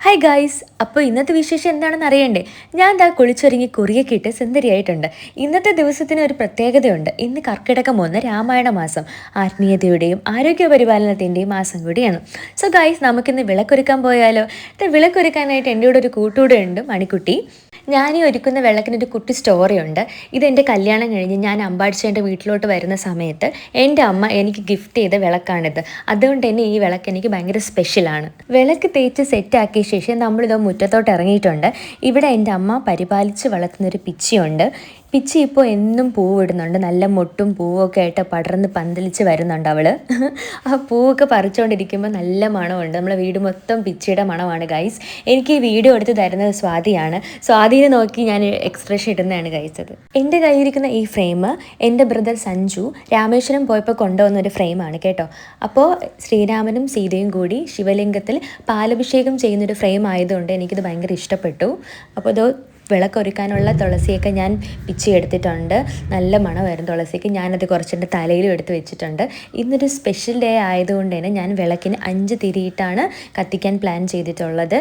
Hi guys, അപ്പോൾ ഇന്നത്തെ വിശേഷം എന്താണെന്ന് അറിയണ്ടേ? ഞാൻ ദാ കുളിച്ചൊരുങ്ങി കുറിയൊക്കെ ഇട്ട് സുന്ദരിയായിട്ടുണ്ട്. ഇന്നത്തെ ദിവസത്തിന് ഒരു പ്രത്യേകതയുണ്ട്. ഇന്ന് കർക്കിടകം 1 രാമായണ മാസം. ആത്മീയതയുടെയും ആരോഗ്യ പരിപാലനത്തിൻ്റെയും മാസം കൂടിയാണ്. സോ ഗായ്സ്, നമുക്കിന്ന് വിളക്കൊരുക്കാൻ പോയാലോ? വിളക്കൊരുക്കാനായിട്ട് എൻ്റെ കൂടെ ഒരു കൂട്ടുകൂടെ ഉണ്ട്, മണിക്കുട്ടി. ഞാനീ ഒരുക്കുന്ന വിളക്കിനൊരു കുട്ടി സ്റ്റോറിയുണ്ട്. ഇതെൻ്റെ കല്യാണം കഴിഞ്ഞ് ഞാൻ അമ്പാടിച്ചേൻ്റെ വീട്ടിലോട്ട് വരുന്ന സമയത്ത് എൻ്റെ അമ്മ എനിക്ക് ഗിഫ്റ്റ് ചെയ്ത വിളക്കാണിത്. അതുകൊണ്ട് തന്നെ ഈ വിളക്ക് എനിക്ക് ഭയങ്കര സ്പെഷ്യലാണ്. വിളക്ക് തേച്ച് സെറ്റാക്കിയ ശേഷം നമ്മളിത് മുറ്റത്തോട്ട് ഇറങ്ങിയിട്ടുണ്ട്. ഇവിടെ എൻ്റെ അമ്മ പരിപാലിച്ച് വളർത്തുന്നൊരു പിച്ചിയുണ്ട്. പിച്ചി ഇപ്പോൾ എന്നും പൂവിടുന്നുണ്ട്. നല്ല മൊട്ടും പൂവൊക്കെ ആയിട്ട് പടർന്ന് പന്തലിച്ച് വരുന്നുണ്ട് അവൾ. ആ പൂവൊക്കെ പറിച്ചുകൊണ്ടിരിക്കുമ്പോൾ നല്ല മണമുണ്ട്. നമ്മളെ വീട് മൊത്തം പിച്ചിയുടെ മണമാണ് ഗൈസ്. എനിക്ക് ഈ വീഡിയോ എടുത്ത് തരുന്നത് സ്വാതിയാണ്. സ്വാതിനെ നോക്കി ഞാൻ എക്സ്പ്രഷൻ ഇടുന്നതാണ് ഗൈസ്. അത് എൻ്റെ കയ്യിരിക്കുന്ന ഈ ഫ്രെയിം എൻ്റെ ബ്രദർ സഞ്ജു രാമേശ്വരം പോയപ്പോൾ കൊണ്ടുവന്നൊരു ഫ്രെയിമാണ് കേട്ടോ. അപ്പോൾ ശ്രീരാമനും സീതയും കൂടി ശിവലിംഗത്തിൽ പാലഭിഷേകം ചെയ്യുന്നൊരു ഫ്രെയിം ആയതുകൊണ്ട് എനിക്കിത് ഭയങ്കര ഇഷ്ടപ്പെട്ടു. അപ്പോൾ ഇത് വിളക്കൊരുക്കാനുള്ള തുളസിയൊക്കെ ഞാൻ പിച്ചി എടുത്തിട്ടുണ്ട്. നല്ല മണമായിരുന്നു തുളസിക്ക്. ഞാനത് കുറച്ചെൻ്റെ തലയിലും എടുത്ത് വെച്ചിട്ടുണ്ട്. ഇന്നൊരു സ്പെഷ്യൽ ഡേ ആയതുകൊണ്ട് തന്നെ ഞാൻ വിളക്കിന് 5 തിരിയിട്ടാണ് കത്തിക്കാൻ പ്ലാൻ ചെയ്തിട്ടുള്ളത്.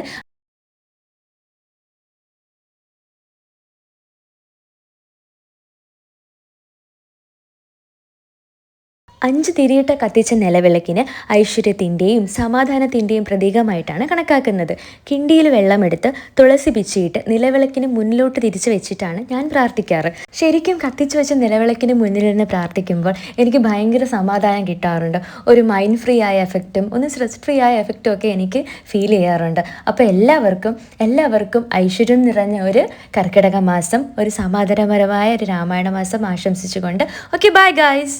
5 തിരിയിട്ട കത്തിച്ച നിലവിളക്കിന് ഐശ്വര്യത്തിൻ്റെയും സമാധാനത്തിൻ്റെയും പ്രതീകമായിട്ടാണ് കണക്കാക്കുന്നത്. കിണ്ടിയിൽ വെള്ളമെടുത്ത് തുളസി പിച്ചിയിട്ട് നിലവിളക്കിന് മുന്നിലോട്ട് തിരിച്ചു വെച്ചിട്ടാണ് ഞാൻ പ്രാർത്ഥിക്കാറ്. ശരിക്കും കത്തിച്ചു വെച്ച നിലവിളക്കിന് മുന്നിലിരുന്ന് പ്രാർത്ഥിക്കുമ്പോൾ എനിക്ക് ഭയങ്കര സമാധാനം കിട്ടാറുണ്ട്. ഒരു മൈൻഡ് ഫ്രീ ആയ എഫക്റ്റും ഒന്ന് സ്ട്രെസ് ഫ്രീ ആയ എഫക്റ്റും ഒക്കെ എനിക്ക് ഫീൽ ചെയ്യാറുണ്ട്. അപ്പോൾ എല്ലാവർക്കും ഐശ്വര്യം നിറഞ്ഞ ഒരു കർക്കിടക മാസം, ഒരു സമാധാനപരമായ ഒരു രാമായണ മാസം ആശംസിച്ചുകൊണ്ട് ഓക്കെ, ബൈ ഗായ്സ്.